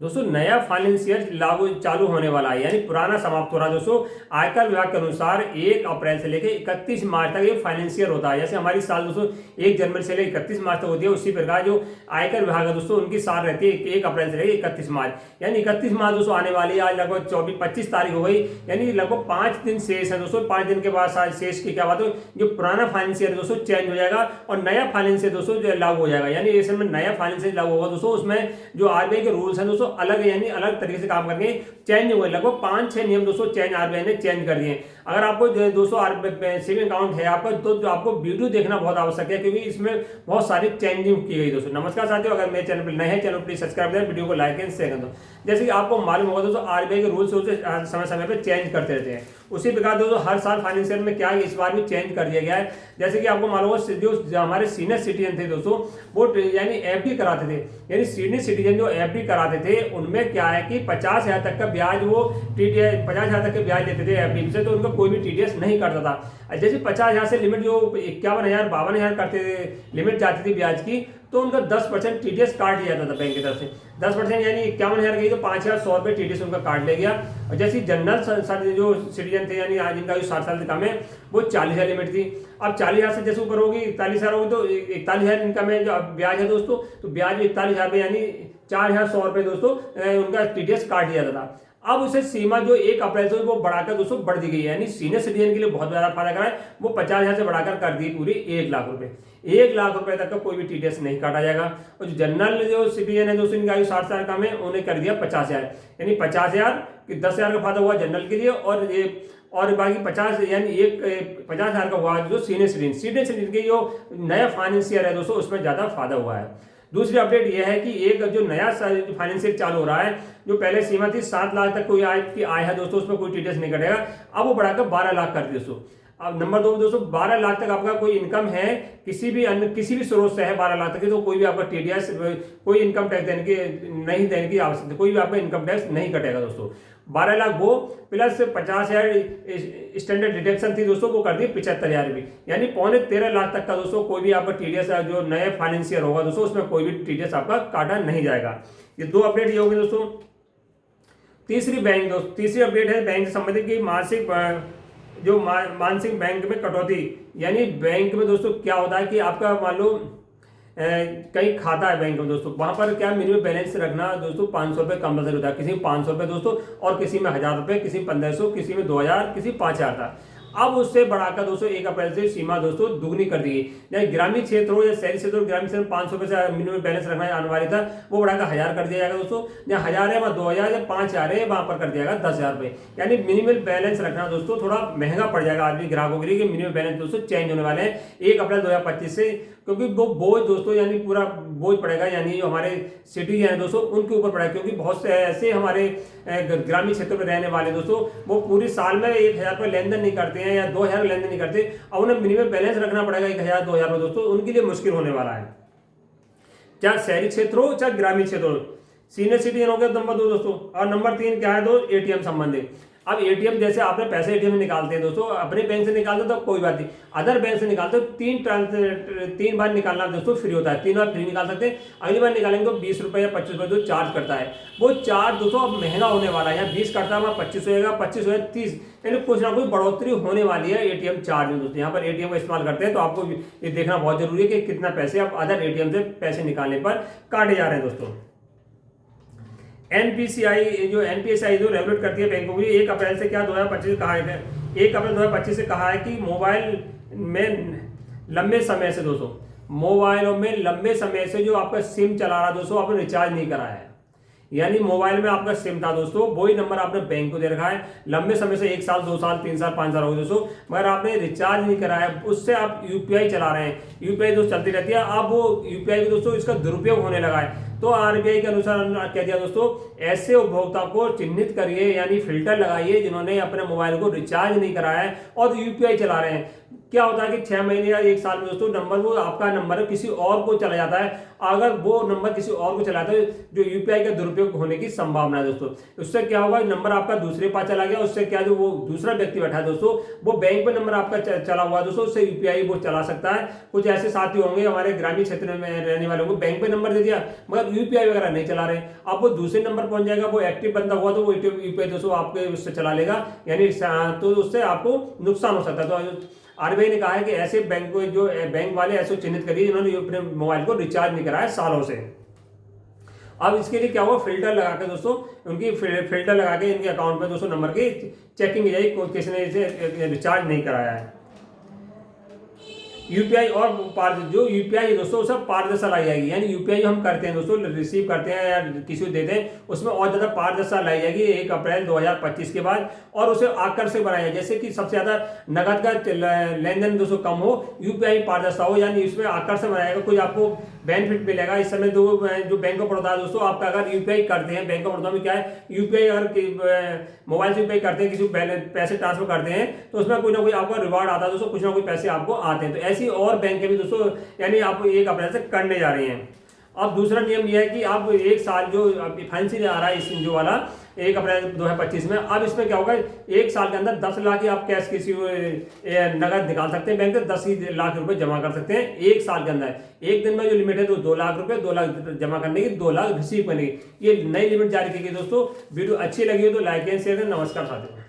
दोस्तों नया finance year लागू चालू होने वाला है, यानी पुराना समाप्त हो रहा है। दोस्तों आयकर विभाग के अनुसार 1 अप्रैल से लेकर 31 मार्च तक ये फाइनेंस ईयर होता है। जैसे हमारी साल दोस्तों 1 जनवरी से लेकर 31 मार्च तक होती है, उसी प्रकार जो आयकर विभाग है दोस्तों उनकी साल रहती है 1 अप्रैल से लेकर 31 मार्च, यानी 31 मार्च दोस्तों आने वाली है। आज लगभग 25 तारीख हो गई, यानी लगभग 5 दिन शेष है दोस्तों। 5 दिन के बाद शेष की क्या बात हो, जो पुराना फाइनेंस ईयर दोस्तों चेंज हो जाएगा और नया फाइनेंस ईयर दोस्तों जो लागू हो जाएगा। यानी इस समय नया फाइनेंस ईयर लागू होगा दोस्तों, उसमें जो आरबीआई के रूल्स हैं दोस्तों अलग, यानी अलग तरीके से काम करके चेंज हुए। लगभग 5-6 नियम दोस्तों चेंज आरबीआई ने चेंज कर दिए। अगर आपको दोस्तों सेविंग अकाउंट है आपका, तो आपको वीडियो देखना बहुत आवश्यक है, क्योंकि इसमें बहुत सारी चेंजिंग की गई। दोस्तों नमस्कार साथियों, अगर मेरे चैनल पर नए हैं, चैनल प्लीज सब्सक्राइब करें, वीडियो को लाइक एंड शेयर कर दो। जैसे कि आपको मालूम होगा दोस्तों आरबीआई के रूल्स समय समय पर चेंज करते रहते हैं। उसी प्रकार दोस्तों हर साल फाइनेंशियल में क्या इस बार भी चेंज कर दिया गया है। जैसे कि आपको मालूम होगा जो हमारे सीनियर सिटीजन थे दोस्तों, वो यानी एफडी कराते थे, यानी सीनियर सिटीजन जो एफडी कराते थे उनमें क्या है कि 50,000 तक का ब्याज, वो टीडीएस 50,000 तक के ब्याज देते थे एफडी से, तो उनका कोई भी टीडीएस नहीं करता था। जैसे 50,000 से लिमिट जो 51,000 52,000 करते थे, लिमिट जाती थी ब्याज की, तो उनका 10% टीडीएस काट लिया जाता था बैंक की तरफ से। 10% यानी 51,000 गई तो 5,100 रुपये टीडीएस उनका काट ले गया। और जैसे जनरल जो सिटीजन थे, यानी आज जिनका 60 साल से कम है, वो 40,000 लिमिट थी। अब 40,000 से जैसे ऊपर होगी 41,000 होगी, तो 41,000 इनकम है जो ब्याज है दोस्तों, तो ब्याज 41,000 रुपये यानी 4,100 रुपये दोस्तों उनका टीडीएस काट दिया जाता था। अब उसे सीमा जो 1 अप्रैल से वो बढ़ाकर दोस्तों बढ़ दी गई है, यानी सीनियर सिटीजन के लिए बहुत ज्यादा फायदा करा है। वो 50,000 से बढ़ाकर कर दी पूरी 1 लाख रुपए। 1 लाख रुपए तक का कोई भी टीडीएस नहीं काटा जाएगा। और जो जनरल जो सिटीजन है दोस्तों, इनका आयु 60 साल कम है, उन्हें कर दिया 50,000, यानी 50,000 कि 10,000 का फायदा हुआ जनरल के लिए, और बाकी 50 यानी 50,000 का हुआ जो सीनियर सिटीजन के जो नया फाइनेंस ईयर है दोस्तों उसमें ज्यादा फायदा हुआ है। दूसरी अपडेट यह है कि एक जो नया फाइनेंस ईयर चालू हो रहा है, जो पहले सीमा थी 7 लाख तक कोई आय है दोस्तों, उसमें कोई टीडीएस नहीं कटेगा, अब वो बढ़ाकर 12 लाख कर दी दोस्तों। अब नंबर 2 दोस्तों, 12 लाख तक आपका कोई इनकम है, किसी भी स्रोत से है 12 लाख तक की, तो कोई भी आपका टीडीएस, कोई इनकम टैक्स नहीं देने की आवश्यकता, कोई भी आपका इनकम टैक्स नहीं कटेगा दोस्तों। 12 लाख वो प्लस 50,000 स्टैंडर्ड डिडक्शन थी दोस्तों, वो कर दी 75,000 रुपये, यानी 13.25 लाख तक का दोस्तों कोई भी आपका टीडीएस जो नया फाइनेंस ईयर होगा दोस्तों, उसमें कोई भी टीडीएस आपका काटा नहीं जाएगा। ये 2 अपडेट ये होगी दोस्तों। तीसरी अपडेट है बैंक से संबंधित की मानसिक बैंक में कटौती। यानी बैंक में दोस्तों क्या होता है कि आपका मान लो कहीं खाता है बैंक में दोस्तों, वहां पर क्या मिनिमम बैलेंस रखना दोस्तों 500 रुपये कंपलसरी होता है। किसी में 500 रुपये दोस्तों, और किसी में 1,000 रुपये, किसी में 1,500, किसी में 2,000, किसी 5,000 था। अब उससे बढ़ाकर दोस्तों 1 अप्रैल से सीमा दोस्तों दुगनी कर दी गई। यानी ग्रामीण क्षेत्र हो या शहरी क्षेत्र हो, ग्रामीण क्षेत्र में 500 रुपये से मिनिमम बैलेंस रखना अनिवार्य था, वो बढ़ाकर 1,000 कर दिया जाएगा दोस्तों। जहाँ 1,000 है वहाँ 2,000 या 5,000 है, वहां पर कर दिया जाएगा 10,000 रुपये। यानी मिनिमम बैलेंस रखना दोस्तों थोड़ा महंगा पड़ जाएगा आदमी ग्राहकों के लिए, कि मिनिमम बैलेंस दोस्तों चेंज होने वाले हैं 1 अप्रैल 2025 से, क्योंकि वो बोझ दोस्तों यानी पूरा बोझ पड़ेगा, यानी जो हमारे सिटीजन है दोस्तों उनके ऊपर पड़ेगा। क्योंकि बहुत से ऐसे हमारे ग्रामीण क्षेत्रों में रहने वाले दोस्तों, वो पूरी साल में 1,000 रुपये लेन देन नहीं करते हैं या 2,000 लेन देन नहीं करते, और उन्हें मिनिमम बैलेंस रखना पड़ेगा 1,000 2,000 में दोस्तों, उनके लिए मुश्किल होने वाला है, चाहे शहरी क्षेत्र हो चाहे ग्रामीण क्षेत्र हो। सीनियर सिटीजन हो गया नंबर 2 दोस्तों। और नंबर 3 क्या है दोस्तों, एटीएम संबंधित। अब एटीएम जैसे आपने पैसे एटीएम में निकालते हैं दोस्तों, अपने बैंक से निकालते तो कोई बात नहीं, अदर बैंक से निकालते हो 3 बार निकालना दोस्तों फ्री होता है, 3 बार फ्री निकाल सकते हैं। अगली बार निकालेंगे तो 20 रुपये या 25 रुपये जो चार्ज करता है, वो चार्ज दोस्तों अब महंगा होने वाला है। यहाँ 20 करता है, वहाँ 25 होगा, 25 होगा 30, यानी कुछ ना कुछ बढ़ोतरी होने वाली है एटीएम चार्ज में दोस्तों। यहाँ पर एटीएम का इस्तेमाल करते हैं तो आपको ये देखना बहुत जरूरी है कि कितना पैसे आप अदर एटीएम से पैसे निकालने पर काटे जा रहे हैं दोस्तों। एनपीसीआई जो रेगुलेट करती है बैंकों की, 1 अप्रैल से क्या 2025 कहा है, 1 अप्रैल 2025 से कहा है कि मोबाइल में लंबे समय से दोस्तों, मोबाइलों में लंबे समय से जो आपका सिम चला रहा दोस्तों, आपने रिचार्ज नहीं कराया है, यानी मोबाइल में आपका सिम था दोस्तों, वही नंबर आपने बैंक को दे रखा है, लंबे समय से 1 साल 2 साल 3 साल 5 साल हो गए दोस्तों, मगर आपने रिचार्ज नहीं कराया, उससे आप यूपीआई चला रहे हैं, यूपीआई दोस्तों चलती रहती है, अब वो यूपीआई दोस्तों इसका दुरुपयोग होने लगा है। तो आरबीआई के अनुसार कह दिया दोस्तों, ऐसे उपभोक्ता को चिन्हित करिए, यानी फिल्टर लगाइए जिन्होंने अपने मोबाइल को रिचार्ज नहीं कराया है और यूपीआई चला रहे हैं। क्या होता है कि 6 महीने या 1 साल में दोस्तों नंबर वो आपका नंबर किसी और को चला जाता है। अगर वो नंबर किसी और को चलाता है जो यूपीआई का दुरुपयोग होने की संभावना है दोस्तों। उससे क्या होगा, नंबर आपका दूसरे पास चला गया, उससे क्या जो वो दूसरा व्यक्ति बैठा है दोस्तों वो बैंक पे नंबर आपका चला हुआ है दोस्तों, उससे यूपीआई वो चला सकता है। कुछ ऐसे साथी होंगे हमारे ग्रामीण क्षेत्र में रहने वाले को बैंक पे नंबर दे दिया मगर यूपीआई वगैरह नहीं चला रहे, अब वो दूसरे नंबर पहुंच जाएगा, वो एक्टिव बंदा हुआ तो वो यूपीआई दोस्तों आपके उससे चला लेगा, यानी तो उससे आपको नुकसान हो सकता है। तो आरबीआई ने कहा है कि ऐसे बैंक जो बैंक वाले ऐसे चिन्हित करिए जिन्होंने अपने मोबाइल को रिचार्ज नहीं कराया सालों से। अब इसके लिए क्या हुआ, फिल्टर लगा के दोस्तों उनकी फिल्टर लगा के इनके अकाउंट में दोस्तों नंबर की चेकिंग की जाएगी किसने इसे रिचार्ज नहीं कराया है। यूपीआई और जो यूपीआई है दोस्तों सब पारदर्शिता लाई जाएगी, यानी यूपीआई जो हम करते हैं दोस्तों रिसीव करते हैं या किसी को देते हैं उसमें और ज्यादा पारदर्शिता लाई जाएगी 1 अप्रैल 2025 के बाद, और उसे आकर्षक बनाया जाए, जैसे कि सबसे ज्यादा नगद का लेन देन दोस्तों कम हो, यूपीआई पारदर्शिता हो, यानी इसमें आकर्षक बनाएगा, कोई आपको बेनिफिट मिलेगा। इस समय जो बैंक ऑफ बड़ौदा दोस्तों आपका अगर यूपीआई करते हैं, बैंक ऑफ बड़ौदा में क्या है यूपीआई अगर मोबाइल से यूपीआई करते हैं, किसी को पैसे ट्रांसफर करते हैं तो उसमें कोई ना कोई आपका रिवार्ड आता है दोस्तों, कुछ ना कोई पैसे आपको आते हैं। तो ऐसी और बैंक भी दोस्तों यानी आप 1 अप्रैल से करने जा रहे हैं। अब दूसरा नियम यह है कि आप 1 साल जो फाइनेंशियल आ रहा है इस जो वाला 1 अप्रैल 2025 में, अब इसमें क्या होगा 1 साल के अंदर 10 लाख आप कैश किसी नगद निकाल सकते हैं बैंक से, 10 लाख रुपए जमा कर सकते हैं 1 साल के अंदर। एक दिन में जो लिमिट है तो 2 लाख रुपए, 2 लाख जमा करने की, 2 लाख रिसीव करने की, ये नई लिमिट जारी की गई दोस्तों। वीडियो अच्छी लगी हो तो लाइक एंड शेयर करें। नमस्कार साथियों।